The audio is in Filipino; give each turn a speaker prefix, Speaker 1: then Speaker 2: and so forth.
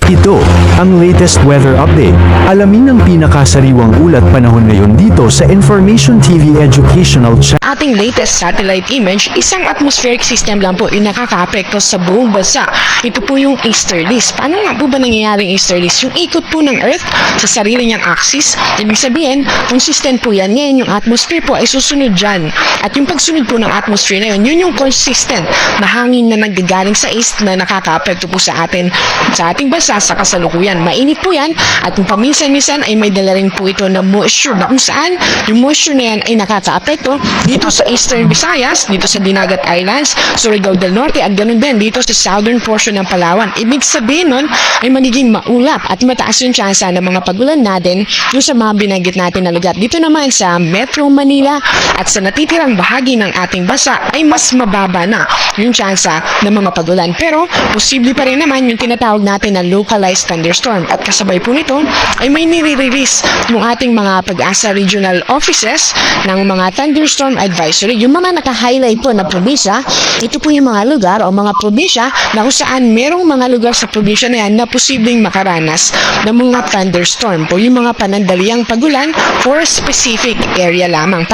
Speaker 1: Ito ang latest weather update. Alamin ang pinakasariwang ulat panahon ngayon dito sa Information TV Educational Channel.
Speaker 2: Ating latest satellite image, isang atmospheric system lang po yung nakaka-apekto sa buong bansa. Ito po yung easterlies. Paano nga po ba nangyayaring easterlies? Yung ikot po ng Earth sa sarili niyang axis. Ibig sabihin, consistent po yan. Ngayon, yung atmosphere po ay susunod dyan. At yung pagsunod po ng atmosphere na yun, yun yung consistent na hangin na naggagaling sa east na nakaka-apekto po sa atin, sa ating bansa sa kasalukuyan. Mainit po yan at kung paminsan-minsan ay may dala rin po ito na moisture na kung saan yung moisture na yan ay nakaka-apekto dito sa Eastern Visayas, dito sa Dinagat Islands, Surigao del Norte at ganun din dito sa southern portion ng Palawan. Ibig sabihin nun ay magiging maulap at mataas yung tsansa ng mga pagulan natin yung sa mga binanggit natin na lugar. Dito naman sa Metro Manila at sa natitirang bahagi ng ating bansa ay mas mababa na yung tsansa ng mga pagulan. Pero posible pa rin naman yung tinatawag natin na localized thunderstorm at kasabay po nito ay may nire-release ng ating mga Pag-asa Regional Offices ng mga thunderstorm advisory. Yung mga naka-highlight po na probinsya, ito po yung mga lugar o mga probinsya na kung saan merong mga lugar sa probinsya na yan na posibleng makaranas ng mga thunderstorm po, yung mga panandaliang pagulan for specific area lamang.